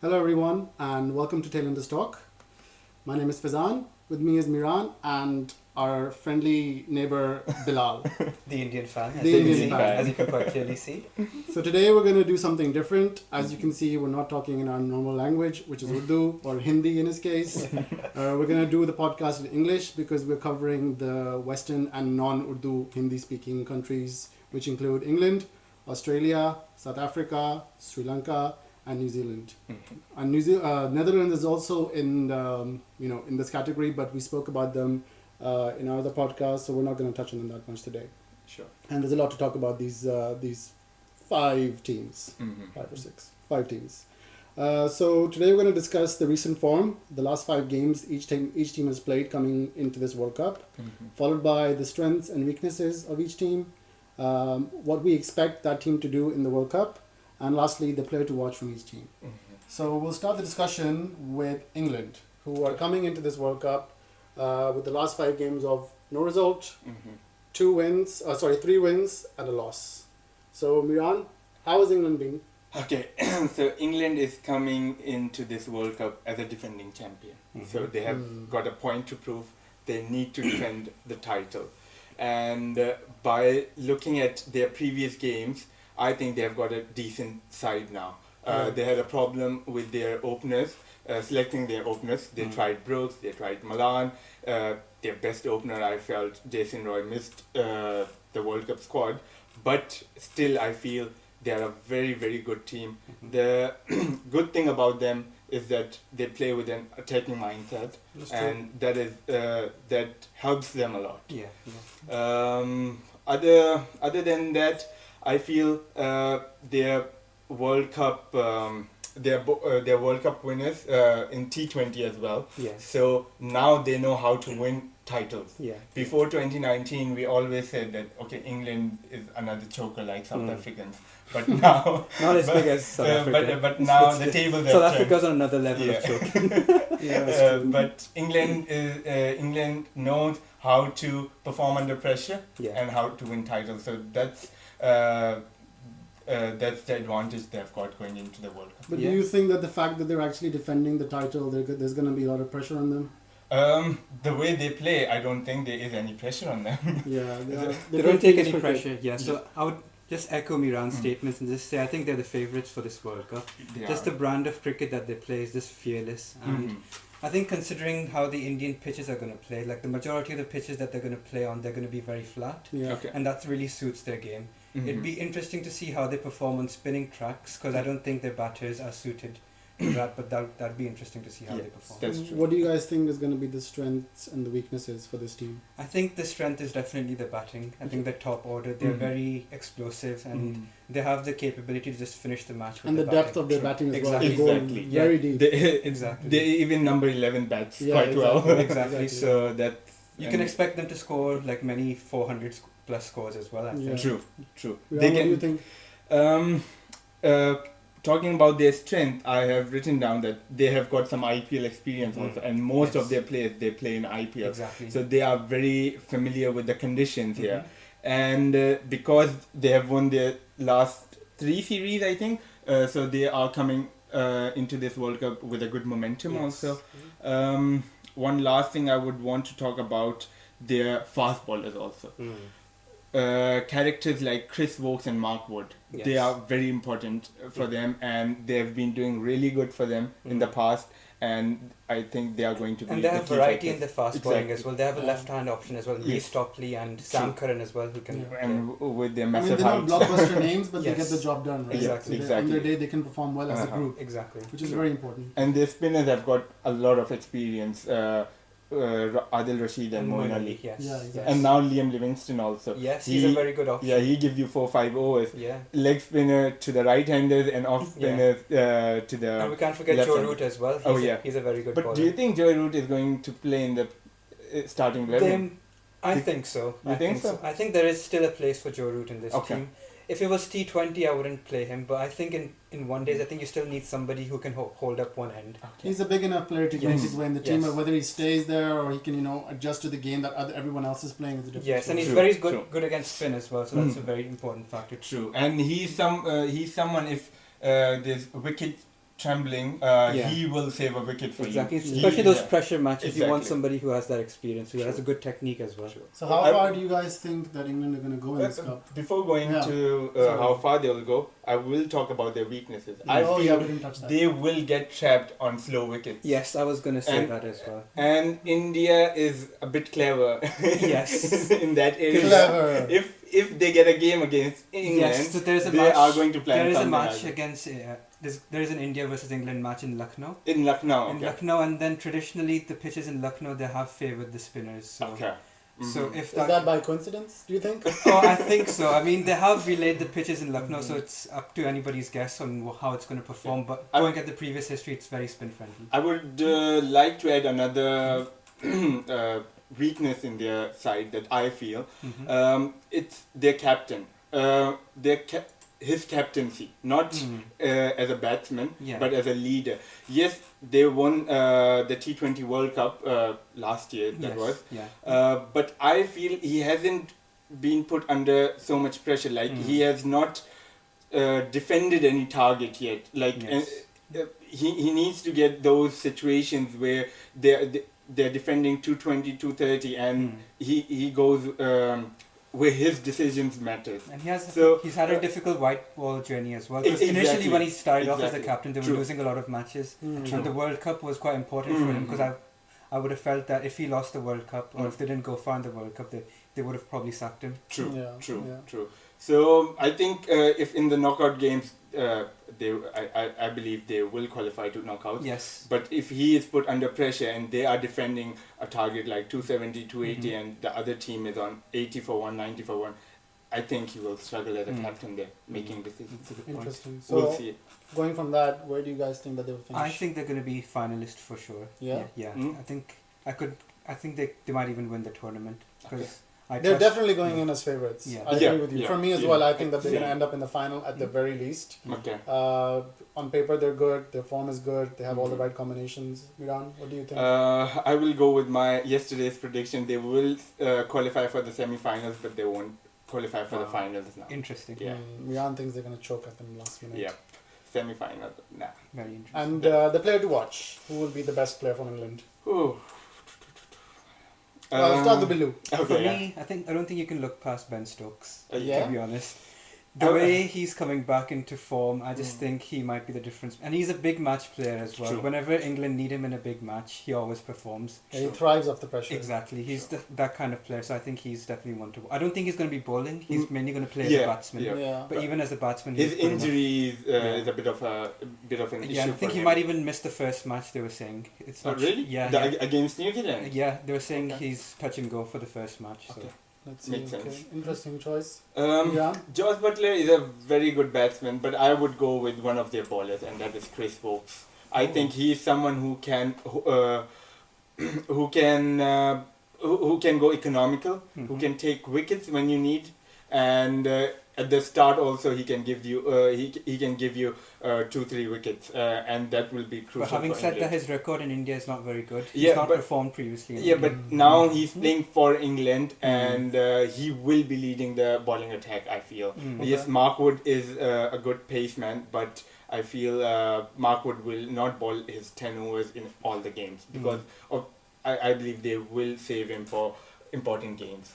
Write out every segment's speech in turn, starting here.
Hello everyone and welcome to Tailenders Talk. My name is Fazan, with me is Miran and our friendly neighbor Bilal. The Indian fan, As you can quite clearly see. So today we're going to do something different. As you can see, we're not talking in our normal language, which is Urdu or Hindi in his case. We're going to do the podcast in English because we're covering the Western and non-Urdu Hindi-speaking countries, which include England, Australia, South Africa, Sri Lanka, and New Zealand. And Netherlands is also in in this category, but we spoke about them in our other podcast, so we're not going to touch on them that much today. Sure. And there's a lot to talk about these five teams, five teams. So today we're going to discuss the recent form, the last 5 games each team has played coming into this World Cup, followed by the strengths and weaknesses of each team, what we expect that team to do in the World Cup, and lastly, the player to watch from each team. So we'll start the discussion with England, who are coming into this World Cup with the last 5 games of no result, 3 wins and a loss. So Miran, how has England been? Okay, so England is coming into this World Cup as a defending champion. So they have got a point to prove. They need to defend the title. And by looking at their previous games, I think they have got a decent side now. They had a problem with their openers, selecting their openers. They tried Brooks, they tried Malan. Their best opener, I felt, Jason Roy missed the World Cup squad. But still, I feel they are a very, very good team. The good thing about them is that they play with an attacking mindset, and that is that helps them a lot. Other than that, I feel their World Cup their World Cup winners in T20 as well. So now they know how to win titles. Before 2019, we always said that England is another choker like South Africans, but now not as big as South Africa. But now the tables have South Africa's on another level of choking. But England knows how to perform under pressure and how to win titles. So that's the advantage they've got going into the World Cup. But do you think that the fact that they're actually defending the title, there's going to be a lot of pressure on them? The way they play, I don't think there is any pressure on them. They don't take any pressure. So I would just echo Miran's statements and just say I think they're the favourites for this World Cup. Just the brand of cricket that they play is just fearless. And I think considering how the Indian pitches are going to play, like the majority of the pitches that they're going to play on, they're going to be very flat. And that really suits their game. It'd be interesting to see how they perform on spinning tracks, because I don't think their batters are suited to that, but that'd be interesting to see how they perform. That's true. What do you guys think is going to be the strengths and the weaknesses for this team? I think the strength is definitely the batting. I think the top order, they're very explosive and they have the capability to just finish the match with and the depth of their batting as well. Exactly. Very deep. They even number 11 bats quite well. Exactly. So that you can expect them to score like many 400 plus scores as well. I think. True. What do you think? Talking about their strength, I have written down that they have got some IPL experience also, and most of their players, they play in IPL. Exactly. So they are very familiar with the conditions here. And because they have won their last 3 series, I think, so they are coming into this World Cup with a good momentum also. One last thing I would want to talk about, their fast bowlers also. Characters like Chris Wokes and Mark Wood, they are very important for them, and they have been doing really good for them in the past, and I think they are going to be. And they have variety in the fast bowling as well. They have a left-hand option as well, Lee Stockley and Sam Curran as well, who can. And with their massive they're not blockbuster names, but they get the job done, right? Exactly. So on their day, they can perform well as a group. Exactly. Which is very important. And their spinners have got a lot of experience. Adil Rashid and Moeen Ali. And now Liam Livingston also. Yes, he's a very good option. Yeah, he gives you 4-5 overs. Leg spinner to the right-handers and off spinners to the. And we can't forget Joe Root as well. He's a very good bowler. But do you think Joe Root is going to play in the starting 11? I think so. You think so? I think there is still a place for Joe Root in this team. If it was T20, I wouldn't play him, but I think in one days, I think you still need somebody who can hold up one end. He's a big enough player to make his way in the team, whether he stays there or he can, adjust to the game that everyone else is playing is a different Yes, and he's very good against spin as well, so that's a very important factor. True, and he's someone if there's wicket trembling, he will save a wicket for exactly. you. Especially those pressure matches, you want Exactly. somebody who has that experience, who has a good technique as well. So how far do you guys think that England are going to go in this cup? Before going to how far they will go, I will talk about their weaknesses. I feel we didn't touch that. they will get trapped on slow wickets. Yes, I was going to say that as well. And India is a bit clever. Yes. In that area. Clever. If they get a game against England, Yes, so there's a they match, are going to plan there is a something match like against there is an India versus England match in Lucknow. in Lucknow. In Lucknow, and then traditionally the pitches in Lucknow, they have favoured the spinners. So, Okay. so if Is that by coincidence, do you think? Oh, I think so. I mean, they have relayed the pitches in Lucknow, so it's up to anybody's guess on how it's going to perform. But going at the previous history, it's very spin friendly. I would like to add another weakness in their side that I feel. It's their captain. His captaincy, not as a batsman, but as a leader. Yes, they won the T20 World Cup last year, but I feel he hasn't been put under so much pressure. Like, he has not defended any target yet. Like, he needs to get those situations where they're defending 220, 230, and he goes where his decisions matters. And he's had a difficult white ball journey as well. Because initially when he started off as a captain, they were losing a lot of matches. And the World Cup was quite important for him, because I would have felt that if he lost the World Cup, or if they didn't go far in the World Cup, they would have probably sacked him. True. So I think if in the knockout games, I believe they will qualify to knockouts. Yes. But if he is put under pressure and they are defending a target like 270, 280, and the other team is on 80 for 1, 90 for 1, I think he will struggle as a captain there, making decisions. Interesting. So We'll see. going from that, where do you guys think that they will finish? I think they're going to be finalists for sure. Yeah? I think they might even win the tournament, because they're definitely going in as favorites. Yeah. I agree with you. Yeah. For me as well, I think that they're going to end up in the final at the very least. Okay. On paper, they're good. Their form is good. They have all the right combinations. Miran, what do you think? I will go with my yesterday's prediction. They will qualify for the semi-finals, but they won't qualify for the finals now. Interesting. Yeah. Miran thinks they're going to choke at them last minute. Yeah. Semi-final, nah. Very interesting. And the player to watch, who will be the best player from England? Ooh. Start with Billu. Okay, For me, I don't think you can look past Ben Stokes, Yeah? to be honest. The way he's coming back into form, I just think he might be the difference. And he's a big match player as well. True. Whenever England need him in a big match, he always performs. Yeah, he thrives off the pressure. Exactly. He's that kind of player, so I think he's definitely one to... I don't think he's going to be bowling. He's mainly going to play as a batsman. Yeah. But even as a batsman... His he's good enough. injury is a bit of an issue. Yeah, I think for he him. might even miss the first match, they were saying. It's not really? Yeah. Against New Zealand? Yeah, they were saying he's touch and go for the first match. So. Okay. Let's see. Makes Okay. sense. Interesting choice. Josh Butler is a very good batsman, but I would go with one of their bowlers, and that is Chris Woakes. I think he is someone who can go economical, who can take wickets when you need, and at the start also he can give you 2-3 wickets, and that will be crucial. But having for said England. that, his record in India is not very good. Yeah, He's not but- performed previously. in Yeah, India. but now he's playing for England, and he will be leading the bowling attack, I feel. Yes, Mark Wood is a good pace man, but I feel Mark Wood will not bowl his 10 overs in all the games, because I believe they will save him for important games.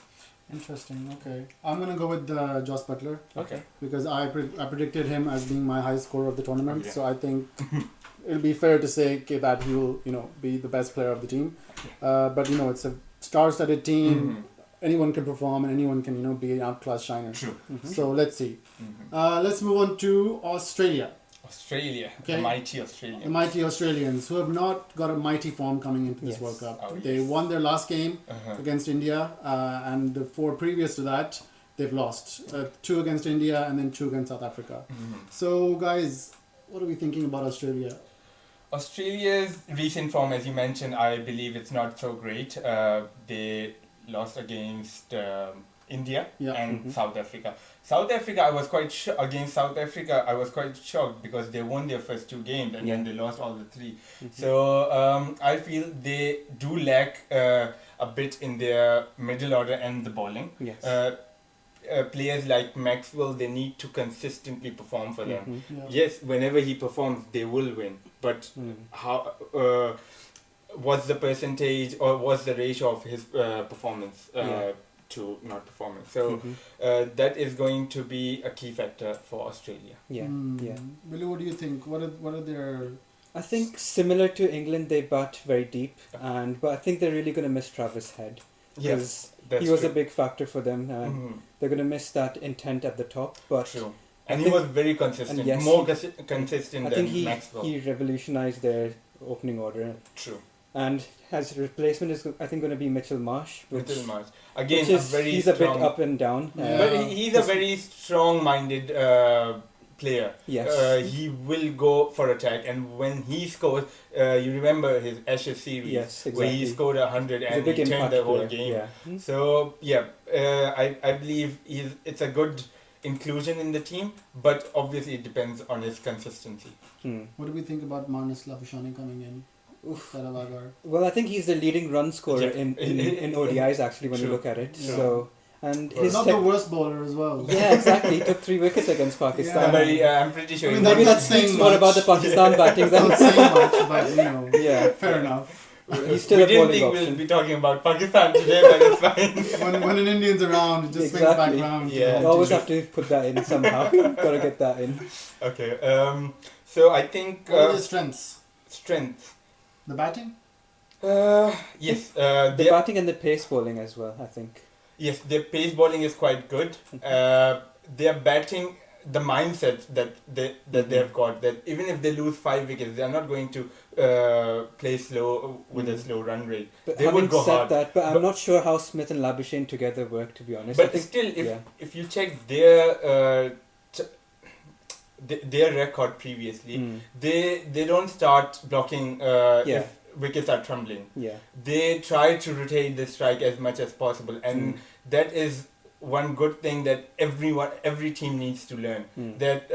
Interesting. Okay. I'm going to go with Josh Butler. Okay. Because I predicted him as being my high scorer of the tournament. Okay. So I think it'll be fair to say that he will, be the best player of the team. But, it's a star-studded team. Anyone can perform and anyone can, be an outclass shiner. True. So let's see. Let's move on to Australia. Australia, Okay. the mighty Australia. The mighty Australians, who have not got a mighty form coming into this Yes. World Cup. Oh, They won their last game against India, and the 4 previous to that, they've lost. 2 against India and then 2 against South Africa. So, guys, what are we thinking about Australia? Australia's recent form, as you mentioned, I believe it's not so great. They lost against India and South Africa. South Africa, I was quite against South Africa. I was quite shocked because they won their first 2 games and then they lost all the 3. So I feel they do lack a bit in their middle order and the bowling. Yes. players like Maxwell, they need to consistently perform for them. Mm-hmm. Yeah. Yes, whenever he performs, they will win. But how? What's the percentage or what's the ratio of his performance to not performance? So that is going to be a key factor for Australia. Yeah. Billy, what do you think? What are their... I think similar to England, they bat very deep, but I think they're really going to miss Travis Head. Yes, he was a big factor for them. They're going to miss that intent at the top. But true. And he was very consistent, yes, more consistent than I Maxwell. think he revolutionized their opening order. True. And his replacement is, I think, going to be Mitchell Marsh. Mitchell Marsh. Again, he's a bit up and down. But he's a very strong-minded player. Yes. He will go for attack, and when he scores, you remember his Ashes series, yes, exactly. where he scored 100 and he turned the whole game. Yeah. So I believe it's a good inclusion in the team, but obviously it depends on his consistency. What do we think about Marnus Labuschagne coming in? Well, I think he's the leading run scorer in ODIs actually when you look at it. Yeah. So, and he's not the worst bowler as well. Yeah, exactly. He took 3 wickets against Pakistan. I'm pretty sure. Maybe that speaks more about the Pakistan batting than not saying much, but you know, fair enough. He's still we didn't think we'll be talking about Pakistan today, but it's fine. when an Indian's around, it just swings back round. Yeah. You always have to put that in somehow. Gotta get that in. Okay. So I think. What are their strengths? The batting? Yes. The batting and the pace bowling as well, I think. Yes, their pace bowling is quite good. Their batting, the mindset that they have got, that even if they lose 5 wickets, they are not going to play slow with a slow run rate. But they would go hard. But I'm not sure how Smith and Labuschagne together work, to be honest. But still, if you check their record previously, they don't start blocking if wickets are trembling. Yeah. They try to rotate the strike as much as possible, and that is one good thing that every team needs to learn. That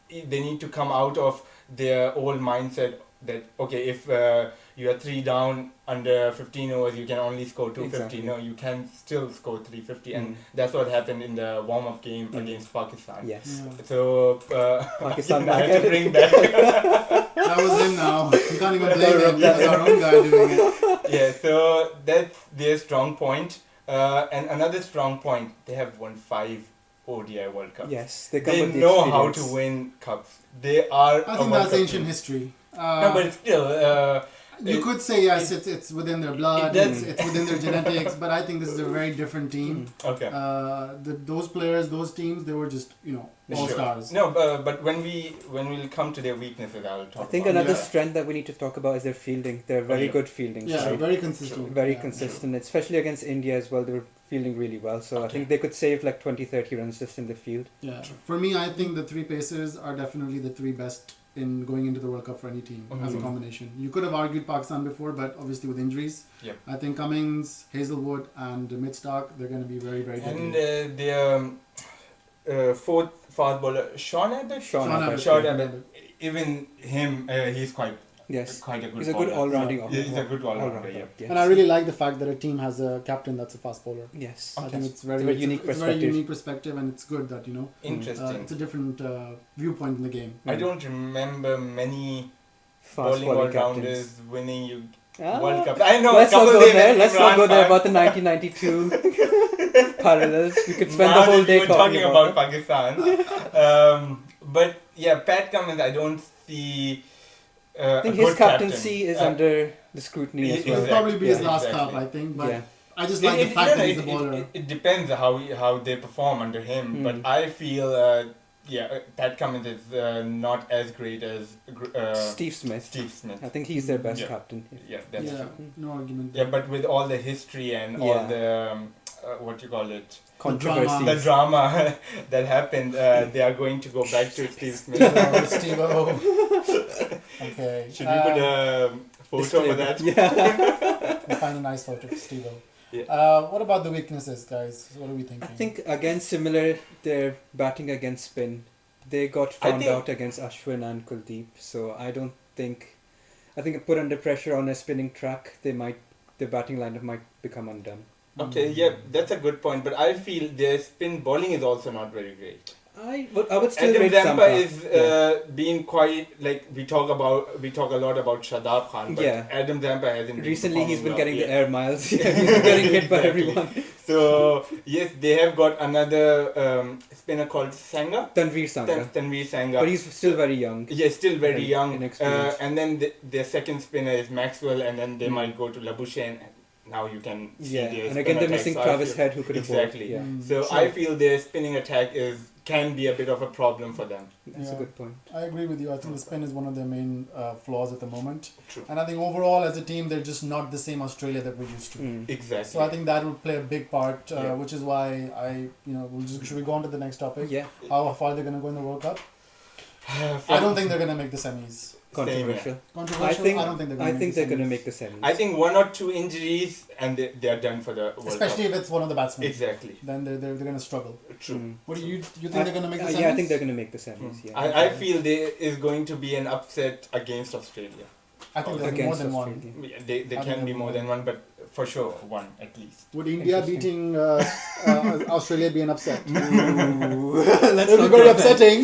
they need to come out of their old mindset that if you are 3 down under 15 overs, you can only score 250. Exactly. No, you can still score 350, and that's what happened in the warm-up game against Pakistan. Yes. Yeah. So Pakistan I have to bring back. That was him now. You can't even blame him. That was our own guy doing it. Yeah, so that's their strong point. And another strong point, they have won 5 ODI World Cups. Yes, they know how to win cups. They are. I think that's ancient history. No, but still. You could say yes, it's within their blood, it's within their genetics, but I think this is a very different team. Okay. Those players, those teams, they were just all stars. No, but when we'll come to their weaknesses, I'll talk. I think another strength that we need to talk about is their fielding. They're very good fielding. Yeah, side. very consistent. Very consistent, especially against India as well. They were fielding really well, so I think they could save like 20-30 runs just in the field. Yeah, for me, I think the 3 pacers are definitely the 3 best in going into the World Cup for any team as a combination. You could have argued Pakistan before, but obviously with injuries, I think Cummins, Hazelwood, and Midstock, they're going to be very, very good. And their 4th fast bowler, Sean Abbott. Even him, he's quite a good He's a good all-rounding. He's a good all-rounder. Yes. And I really like the fact that a team has a captain that's a fast bowler. Yes, I think it's very unique perspective. Very unique perspective, and it's good that Interesting. it's a different viewpoint in the game. I don't remember many fast bowling all-rounders winning World Cup. I know. Let's not go there. Let's not go there about the 1992 parallels. We could spend the whole day talking about Pakistan. But yeah, Pat Cummins, I don't see. I think his captaincy is under the scrutiny as well. It'll probably be his last cup, I think. But I just like the fact that he's a bowler. It depends how they perform under him. But I feel, Pat Cummins is not as great as Steve Smith. I think he's their best captain. Yeah, that's true. No argument. Yeah, but with all the history and all the controversy, the drama that happened, they are going to go back to Steve Smith. Steve-O. Okay. Should we put a photo for that? Yeah. We'll find a nice photo for Steve-O. Yeah. What about the weaknesses, guys? What are we thinking? I think again similar. They're batting against spin. They got found out against Ashwin and Kuldeep. So I think put under pressure on a spinning track, their batting lineup might become undone. Okay, yeah, that's a good point. But I feel their spin bowling is also not very great. I would still Adam rate Zampa Zampa. is being quite like we talk a lot about Shadab Khan, but Yeah. Adam Zampa hasn't been Recently, he's been performing getting well. the air miles. He's been getting hit by Exactly. everyone. So yes, they have got another spinner called Sangha. Tanveer Sangha. Tanveer Sangha. But he's still very young. Yeah, still very Very young. inexperienced. And then their second spinner is Maxwell, and then they might go to Labuschagne. Now you can see Yeah, their and again spin they're attack. missing So I Travis feel- Head, who could have bowled. Exactly. Yeah, So Sure. I feel their spinning attack can be a bit of a problem for them. that's a Yeah. good point. I agree with you. I think the spin is one of their main flaws at the moment. True. And I think overall as a team, they're just not the same Australia that we're used to. Exactly. So I think that will play a big part, Yeah. which is why should we go on to the next topic? Yeah, How far they're going to go in the World Cup? I From- don't think they're going to make the semis. controversial. Controversial? I don't think they're going I to think they're going to make the semis. I think one or two injuries and they are done for the World Especially Cup. if it's one of the batsmen. Exactly. Then they're going to struggle. True. What do you think they're going to make the semis? Yeah, I think they're going to make the semis. Yeah. I feel there is going to be an upset against Australia. I think there's more Against than one. Australia. They I think can be there'll more be than one, but for sure one at least. Would India Interesting. beating Australia be an upset? Ooh, let's It would not be very go there. upsetting.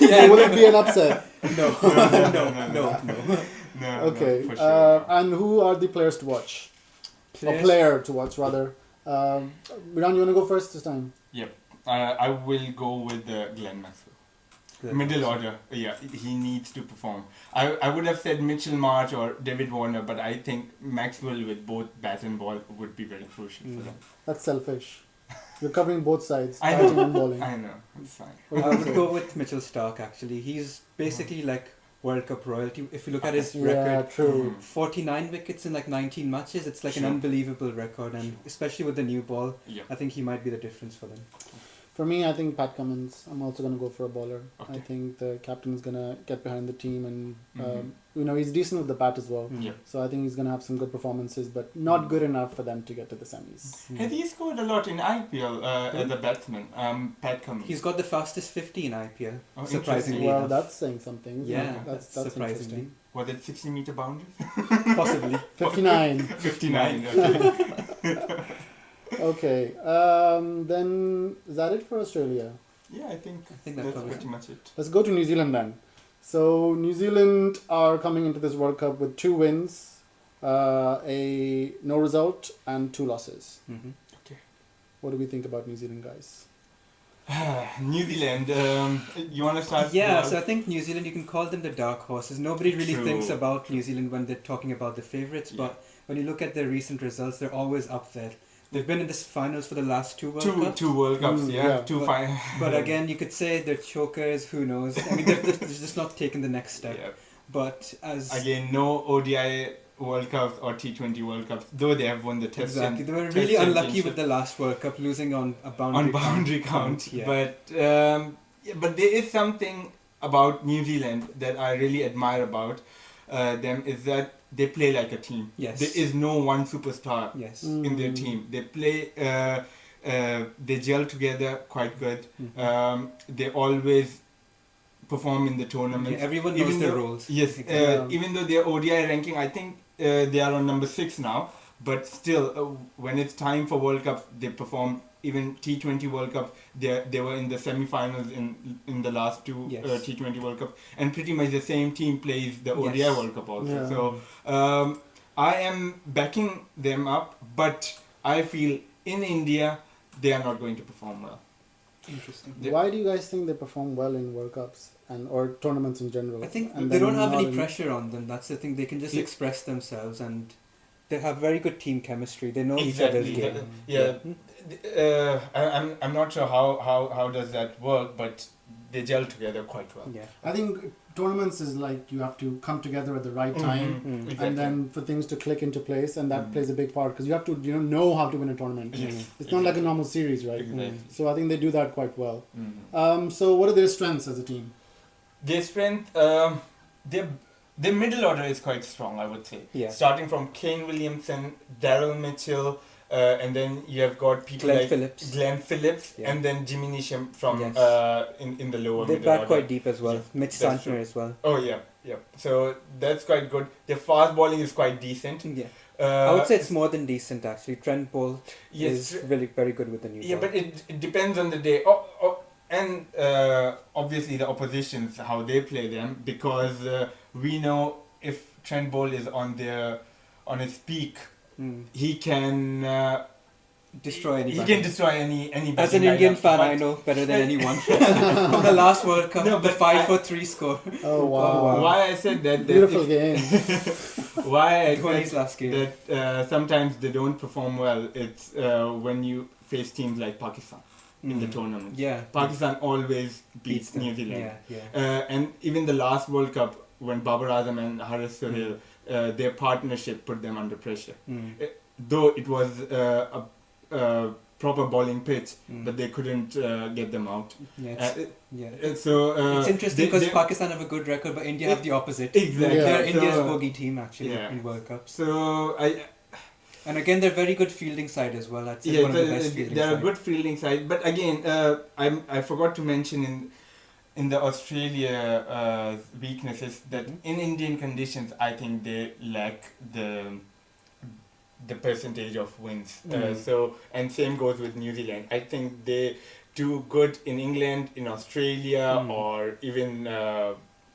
Yeah. Will it be an upset? No. No, Okay. for sure. And who are the players to watch? Or Players- player to watch, rather. Miran, you want to go first this time? I will go with Glenn Maxwell. Good. Middle order, yeah, he needs to perform. I would have said Mitchell Marsh or David Warner, but I think Maxwell with both bat and ball would be very crucial for them. That's selfish. You're covering both sides, I batting know. and bowling. I know, it's fine. What I do you would say? go with Mitchell Stark actually. He's basically like World Cup royalty. If you look at his Yeah, record, true. 49 wickets in like 19 matches, it's like an Sure. unbelievable record, and especially with the new ball, Yeah. I think he might be the difference for them. For me, I think Pat Cummins. I'm also going to go for a bowler. Okay. I think the captain is going to get behind the team, and Mhm. he's decent with the bat as well. Yeah. So I think he's going to have some good performances, but not good enough for them to get to the semis. Has he scored a lot in IPL as a batsman? Pat Cummins. He's got the fastest 50 in IPL, Oh, surprisingly Well, enough. that's saying something. Isn't Yeah, it? that's surprisingly. interesting. Was it 60-meter boundaries? Possibly. 59. 59. Okay. Okay. Then is that it for Australia? Yeah, I think think that that's covers pretty much it. Let's go to New Zealand then. So New Zealand are coming into this World Cup with 2 wins, a no result, and 2 losses. Mhm. What do we think about New Zealand, guys? New Zealand, you want to start? Yeah, so I think New Zealand, you can call them the dark horses. Nobody really True. thinks about New Zealand when they're talking about the favourites, Yeah. but when you look at their recent results, they're always up there. They've been in the finals for the last 2 World Cups. Two World Cups, Mm, yeah. yeah. Two But- fine. But again, you could say they're chokers, who knows? I mean, they're just not taking the next step. Yeah. But as... Again, no ODI World Cups or T20 World Cups, though they have won the Test Exactly. They were Test really unlucky championship. with the last World Cup, losing on a boundary on boundary count. Yeah. But there is something about New Zealand that I really admire about them is that they play like a team. Yes. There is no one superstar Yes. in their team. They play, they gel together quite good. Mhm. They always perform in the tournament. Yeah, everyone knows their roles. Yes, Exactly. even though their ODI ranking, I think they are on number 6 now. But still, when it's time for World Cup, they perform. Even T20 World Cup, they were in the semi-finals in the last 2 Yes. T20 World Cup, and pretty much the same team plays the ODI Yes. World Cup also. Yeah. So I am backing them up, but I feel in India they are not going to perform well. Interesting. Yeah. Why do you guys think they perform well in World Cups or tournaments in general? I think and they then don't have not any in- pressure on them. That's the thing. They can just Yeah. express themselves, and they have very good team chemistry. They know Exactly. each other's game. Yeah. I'm not sure how does that work, but they gel together quite well. Yeah. I think tournaments is like you have to come together at the right time. Mhm. Mm. Exactly. And then for things to click into place, and that Mhm. plays a big part because you have to know how to win a tournament. Yes. It's not like a normal series, right? Exactly. So I think they do that quite well. Mhm. So what are their strengths as a team? Their strength, their middle order is quite strong, I would say. Yeah. Starting from Kane Williamson, Daryl Mitchell, and then you have got people Glenn like Phillips. Glenn Phillips, Yeah. and then Jimmy Neesham from Yes. in the lower They middle bat order. quite deep as well. Yeah, Mitch that's Santner true. as well. Oh yeah, yeah. So that's quite good. Their fast bowling is quite decent. Yeah. I would say it's more than decent actually. Trent Bolt Yes, is really very good with the new yeah, ball. but it depends on the day. And obviously the oppositions, how they play them, because we know if Trent Bolt is on his peak, he can Destroy he anybody. can destroy any As an batting Indian lineup, fan, but- I know better than anyone. From the last World Cup, No, the but 5-4-3 score. Oh wow! Why I said that? Beautiful game. Why I Dhoni's said last game. that sometimes they don't perform well. It's when you face teams like Pakistan in the tournament. Yeah. Pakistan always beats them. New Zealand. Yeah. And even the last World Cup, when Babar Azam and Haris Sohail, their partnership put them under pressure. Though it was a proper bowling pitch, but they couldn't get them out. So it's interesting because Pakistan have a good record, but India have the opposite. Exactly. Yeah. They're So- India's bogey team actually Yeah. in World Cups. So And again, they're very good fielding side as well. I'd say yeah, one of the best fielding they're a side. good fielding side. But again, I forgot to mention in the Australia weaknesses that in Indian conditions, I think they lack the percentage of wins. So and same goes with New Zealand. I think they do good in England, in Australia, or even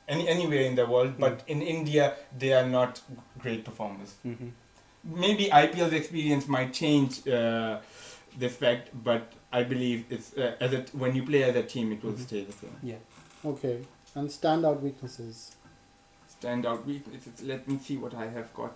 anywhere in the world. But in India, they are not great performers. Maybe IPL's experience might change this fact, but I believe it's when you play as a team, it will stay the same. Yeah. Okay, and standout weaknesses. Standout weaknesses. Let me see what I have got.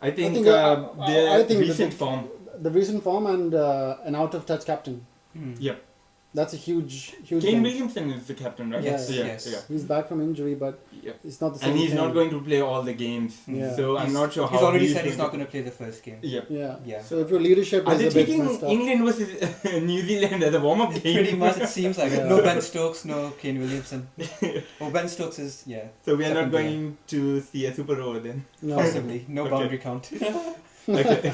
I think their recent form. The recent form and an out of touch captain. Yep. That's a huge. Kane thing. Williamson is the captain, right? Yes, yes. He's back from injury, but it's not the same. And he's thing. not going to play all the games. Yeah. So I'm not sure how. He's already said he's not going to play the first game. Yep. Yeah. So if your leadership Are is they a bit taking messed up, England versus New Zealand as a warm-up game? Pretty much, it seems like it. Yeah. No Ben Stokes, no Kane Williamson. Oh, Ben Stokes is, So we are not second going to see a super over then. no. possibly. No Okay. boundary count. Okay.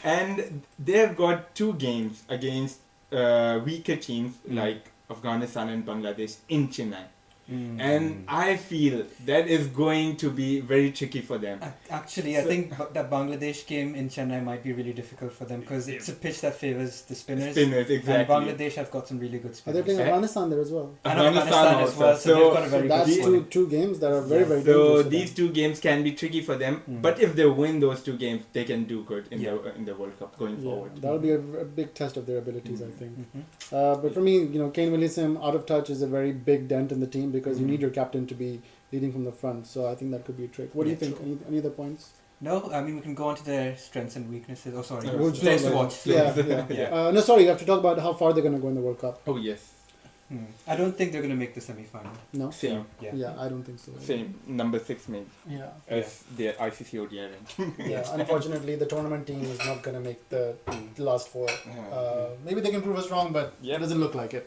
And they've got 2 games against weaker teams like Afghanistan and Bangladesh in Chennai. And I feel that is going to be very tricky for them. Actually, I think that Bangladesh game in Chennai might be really difficult for them because it's a pitch that favors the spinners. Spinners, exactly. And Bangladesh have got some really good Are spinners. they playing Yeah. Afghanistan there as well? And Afghanistan as well, so they've got a very That's good squad. two games that are very, very So dangerous. for these them. 2 games can be tricky for them, but if they win those 2 games, they can do good in the World Cup going forward. That'll be a big test of their abilities, I think. But for me, Kane Williamson out of touch is a very big dent in the team because you need your captain to be leading from the front. So I think that could be a trick. What do you think? Any other points? No, I mean we can go on to their strengths and weaknesses. Oh, sorry, We'll just players talk to about- watch. Yeah. Yeah. No, sorry, you have to talk about how far they're going to go in the World Cup. Oh yes, I don't think they're going to make the semi-final. No? same, Yeah, I don't think so. same. Number 6 maybe Yeah. as their ICC ODI rank. Yeah, unfortunately, the tournament team is not going to make the last 4. Maybe they can prove us wrong, but it doesn't look like it.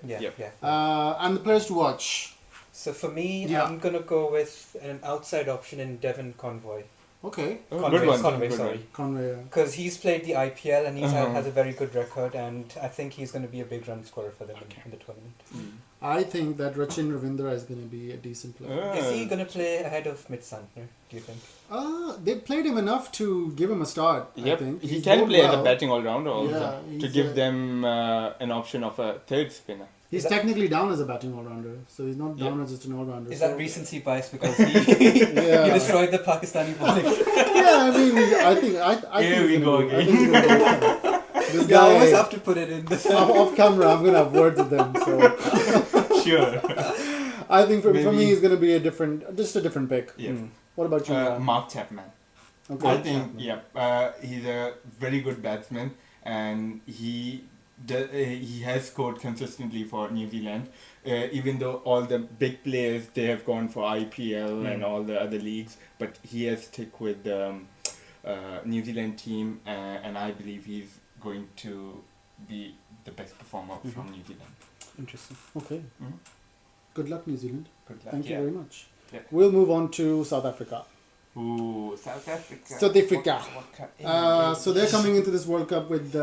And the players to watch. So for me, Yeah. I'm going to go with an outside option in Devon Convoy. Okay. Good one. Conway, Good sorry. one. Conway. Because he's played the IPL and he has a very good record, and I think he's going to be a big run scorer for them in the tournament. I think that Rachin Ravindra is going to be a decent player. Is he going to play ahead of Mitch Santner, do you think? They played him enough to give him a start, I Yep, think. he He's can bowled play as well. a batting all-rounder also Yeah, to he's give them an option of a 3rd spinner. He's technically down as a batting all-rounder, so he's not down as just an all-rounder. Is so- that recency bias because he destroyed the Pakistani bowling? Yeah, I mean, I think Here he's we gonna go do- I again. think he's gonna do okay. This Yeah, I always guy, have to put it in this. off camera, I'm gonna have words with them. So Sure. I think for Maybe- me, he's gonna be just a different pick. Yeah. What about you? Mark Chapman. Okay. I think, he's a very good batsman, and he has scored consistently for New Zealand. Even though all the big players, they have gone for IPL and all the other leagues, but he has stick with the New Zealand team, and I believe he's going to be the best performer from New Zealand. Interesting. Okay. Good luck, New Zealand. Good luck. Thank you very much. Yeah. We'll move on to South Africa. Ooh, South Africa. South Africa. What So they're coming into this World Cup with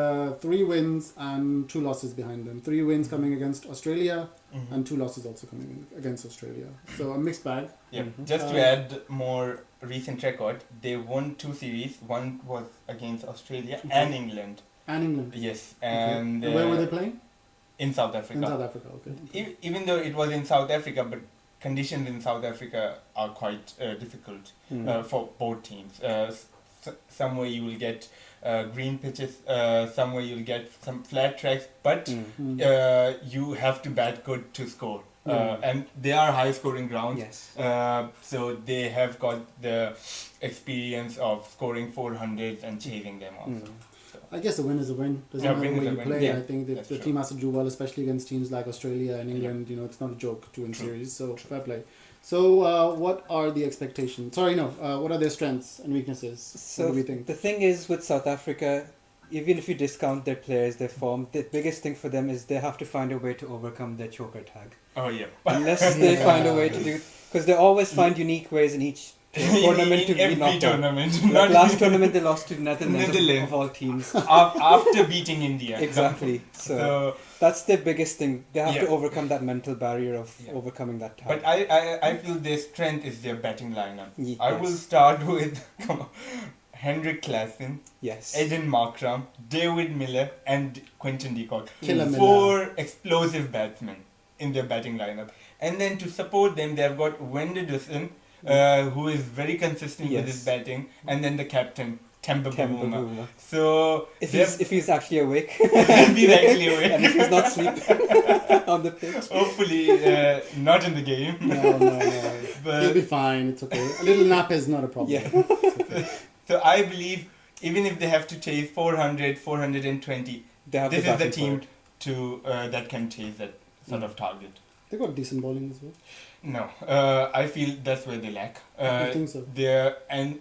3 wins and 2 losses behind them. 3 wins coming against Australia and 2 losses also coming against Australia. So a mixed bag. Yeah. Just to add more recent record, they won 2 series. One was against Australia and England. And England. Yes, Okay. and Where were they playing? in South Africa. In South Africa, okay. Even though it was in South Africa, but conditions in South Africa are quite difficult for both teams. Somewhere you will get green pitches, somewhere you'll get some flat tracks, but you have to bat good to score. And they are high scoring grounds. Yes. So they have got the experience of scoring 400s and chasing them also. I guess a win is a win. Doesn't Yeah, matter win is where a you win. play. Yeah, I think that that's the true. team has to do well, especially against teams like Australia and England. You know, it's not a joke to win series. So fair play. So what are the expectations? Sorry, no. What are their strengths and weaknesses? So What do we think? the thing is with South Africa, even if you discount their players, their form, the biggest thing for them is they have to find a way to overcome their choker tag. Oh yeah. Unless they find a way to do, because they always find unique ways in each tournament to be every knocked out. tournament. Like Not last tournament they lost to Netherlands Netherlands. of all teams. after beating India. Exactly. So So, that's their biggest thing. They have Yeah. to overcome that mental barrier of Yeah. overcoming that tag. but I feel their strength is their batting lineup. I will Yes. start with Hendrik Klaassen, Yes. Aiden Markram, David Miller, and Quinton de Kock. Killer Miller. 4 explosive batsmen in their batting lineup. And then to support them, they have got Wende Dussen, who is very consistent with his Yes. batting, and then the captain, Temba Bavuma. Bavuma. So, If he's actually awake if he's actually awake. and if he's not sleeping on the pitch. Hopefully, not in the game. No. But- He'll be fine. It's okay. A little nap is not a problem. Yeah. It's okay. So I believe even if they have to chase 400, 420, They have this the is the batting team forward. that can chase that sort of target. They got decent bowling as well. No, I feel that's where they lack. I think so. They're and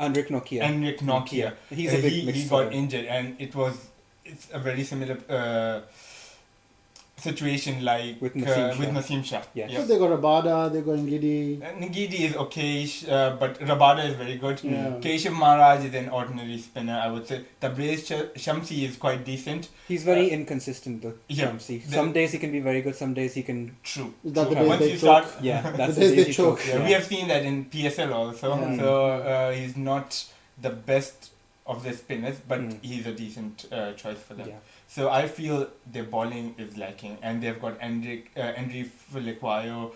Enric Nokia. Henrik Nokia. He's a big mix he for got them. injured, and it's a very similar situation like With Naseem Shah. with Naseem Shah. Yes. But they got Rabada, they got Ngidi. Ngidi is okay, but Rabada is very good. Yeah. Keshav Maharaj is an ordinary spinner, I would say. Tabrez Shamsi is quite decent. He's very inconsistent though. Yeah. Shamsi. Some days he can be very good, some days he can. True. Is that the True. days Once they you choke? start, Yeah, that's The the days days they he choke. chokes, yeah, we have seen that in PSL also. Yeah. So he's not the best of the spinners, but he's a decent choice for them. Yeah. So I feel their bowling is lacking, and they've got Henry Filikwayo.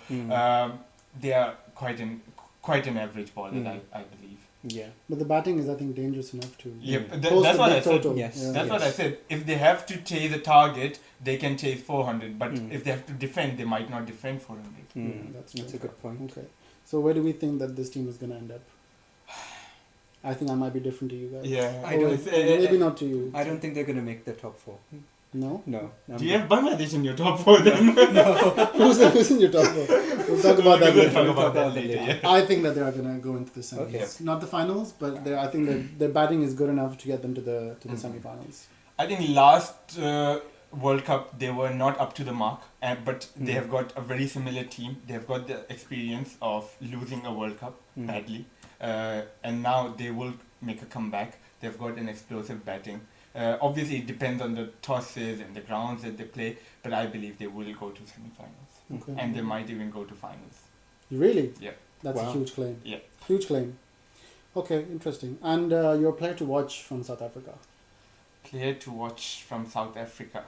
They are quite an average bowler, I believe. Yeah. But the batting is, I think, dangerous enough to. Yeah, Post that's the what big I said. total. Yes. Yeah. That's what I said. If they have to chase a target, they can chase 400. But if they have to defend, they might not defend 400. Yeah, that's That's a true. good point. Okay. So where do we think that this team is going to end up? I think I might be different to you guys. Yeah, I Or don't- maybe not to you. I don't think they're going to make the top 4. No? No. Do you have Bangladesh in your top 4 then? Who's in your top four? We'll talk about that We'll later. talk about that Talk later. about Yeah. I think that they are going to go into the semis. Okay. Not the finals, but I think that their batting is good enough to get them to the semi-finals. I think last World Cup they were not up to the mark, but they have got a very similar team. They have got the experience of losing a World Cup badly, and now they will make a comeback. They've got an explosive batting. Obviously, it depends on the tosses and the grounds that they play, but I believe they will go to semi-finals, Okay. and they might even go to finals. Really? Yeah. That's a Wow. huge claim. Yeah. Huge claim. Okay, interesting. And your player to watch from South Africa? Player to watch from South Africa,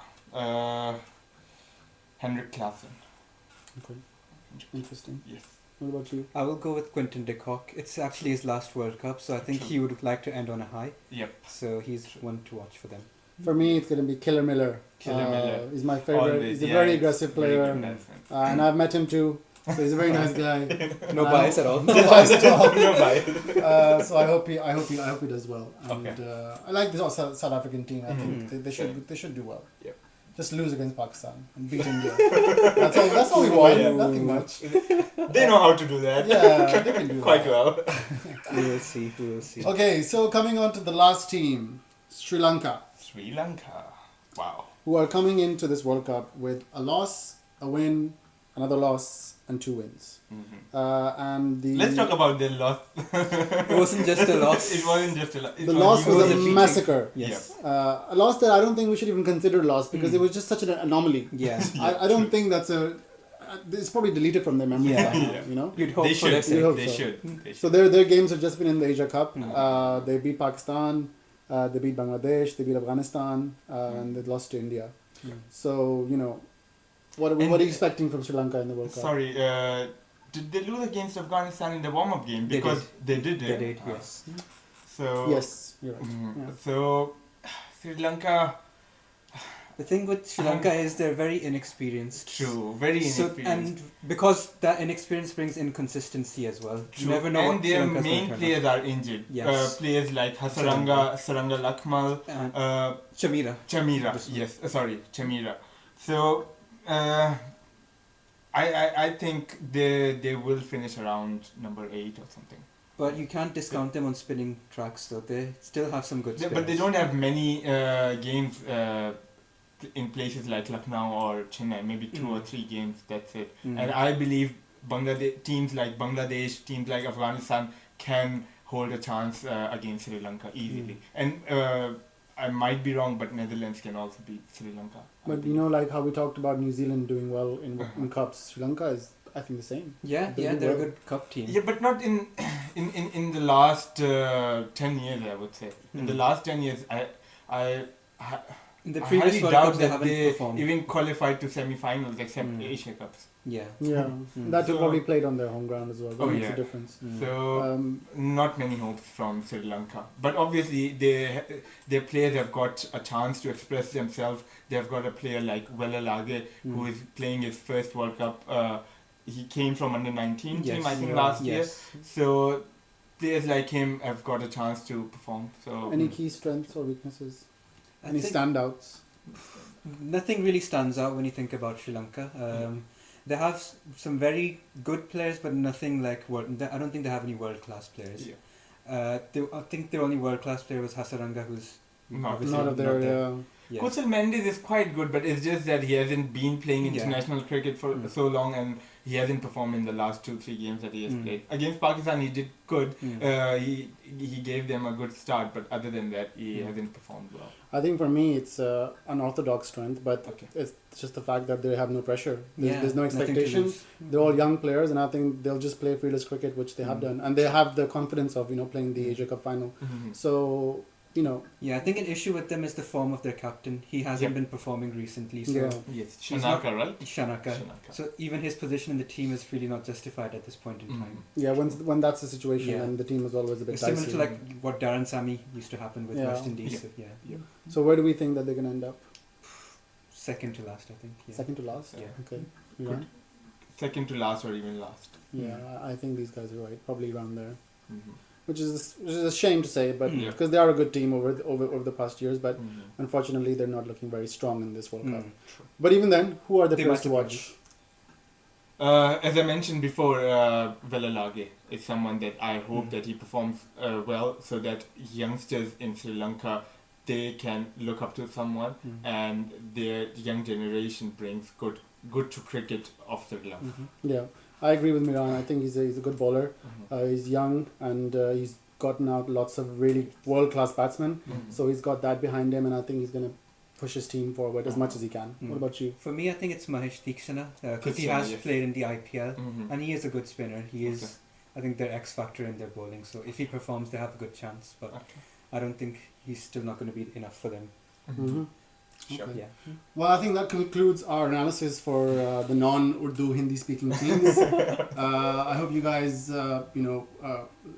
Henrik Klaassen. Okay. Interesting. Yes. What about you? I will go with Quinton de Kock. It's actually his last World Cup, so I think he would like to end on a high. Yep. So he's one to watch for them. For me, it's going to be Killer Miller. Miller. He's my favorite. Always, He's a yeah, very it's aggressive very player. good batsman. And I've met him too. So he's a very nice guy. No bias at all. No bias at all. No bias. So I hope he does well. And Okay. I like this South African team. I think they should do well. Yep. Just lose against Pakistan and beat India. That's all we want. Yeah. Nothing much. They know how to do that. Yeah, they can do Quite that. well. We will see. We will see. Okay, so coming on to the last team, Sri Lanka, Sri Lanka. Wow. who are coming into this World Cup with a loss, a win, another loss, and 2 wins. And the Let's talk about the loss. It wasn't just a loss. It wasn't just a loss. the loss was a massacre. Yes. A loss that I don't think we should even consider a loss because it was just such an anomaly. Yeah. I don't think that's a. It's probably deleted from their memory. Yeah. By now, you know. You'd hope They for their should. sake. hope They so. should. So their games have just been in the Asia Cup. They beat Pakistan, they beat Bangladesh, they beat Afghanistan, and they lost to India. So you know, what are you expecting from Sri Lanka in the World Cup? Sorry, did they lose against Afghanistan in the warm-up game? They Because they did. They did, yes. So Yes, you're right. Yeah. So Sri Lanka. The thing with Sri Lanka is they're very inexperienced. True, very inexperienced. And because that inexperience brings inconsistency as well. True. You never know and what Sri their Lanka's main going to turn players are injured. Yes. Players like Saranga Lakmal, up. Chamira. Chamira. Yes, Chamira. So I think they will finish around number 8 or something. But you can't discount them on spinning tracks, though. They still have some good spinners. But they don't have many games in places like Lucknow or Chennai. Maybe 2 or 3 games. That's it. And I believe teams like Bangladesh, teams like Afghanistan can hold a chance against Sri Lanka easily. And I might be wrong, but Netherlands can also beat Sri Lanka. But you know, like how we talked about New Zealand doing well in cups, Sri Lanka is, I think, the same. Yeah, They do they're a well. good cup team. Yeah, but not in the last 10 years, I would say. In the last 10 years, I In the previous highly World doubt Cups, they that haven't they performed. even qualified to semi-finals except Asia Cups. Yeah. Yeah, that So- will probably played on their home ground as well. That makes yeah. a difference. So not many hopes from Sri Lanka. But obviously, their players have got a chance to express themselves. They've got a player like Velalage who is playing his first World Cup. He came from under 19 team, I think, last year. So players like him have got a chance to perform. So Any key strengths or weaknesses? I Any think standouts? nothing really stands out when you think about Sri Lanka. They have some very good players, but nothing like I don't think they have any world-class players. Yeah. I think their only world-class player was Hasaranga, who's obviously Not of their. Yeah. Kushal Mendes is quite good, but it's just that he hasn't been playing international cricket for so long, and he hasn't performed in the last 2-3 games that he has played. Against Pakistan, he did good. He gave them a good start, but other than that, he hasn't performed well. I think for me, it's unorthodox strength, but it's just the fact that they have no pressure. There's no expectation. They're all young players, and I think they'll just play fearless cricket, which they have done, and they have the confidence of playing the Asia Cup final. So. Yeah, I think an issue with them is the form of their captain. He hasn't been performing recently. So Yes, Shanaka, right? Shanaka. So even his position in the team is really not justified at this point in time. Yeah, when that's the situation, and the team is always a bit it's dicey. similar to like what Darren Sammy used to happen with West Indies. So where do we think that they're going to end up? Second to last, I think. Yeah. Second to last? Yeah. Okay. Good. Second to last or even last. Yeah, I think these guys are right. Probably around there. Which is a shame to say, but because they are a good team over the past years, but unfortunately they're not looking very strong in this World Cup. But even then, who are the players to watch? As I mentioned before, Velalage is someone that I hope that he performs well, so that youngsters in Sri Lanka, they can look up to someone, and their young generation brings good to cricket of Sri Lanka. Yeah. I agree with Miran. I think he's a good bowler. He's young and he's gotten out lots of really world-class batsmen. So he's got that behind him, and I think he's going to push his team forward as much as he can. What about you? For me, I think it's Mahesh Deekshana because he has played in the IPL and he is a good spinner. He is, I think, their X factor in their bowling. So if he performs, they have a good chance. But I don't think he's still not going to be enough for them. Sure. Yeah. Well, I think that concludes our analysis for the non-Urdu Hindi-speaking teams. I hope you guys,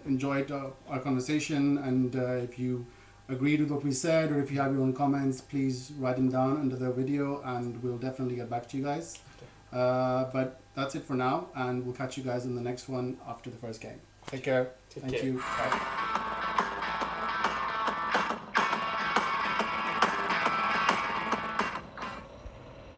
enjoyed our conversation, and if you agreed with what we said, or if you have your own comments, please write them down under the video, and we'll definitely get back to you guys. But that's it for now, and we'll catch you guys in the next one after the first game. Take care. Thank you. Bye.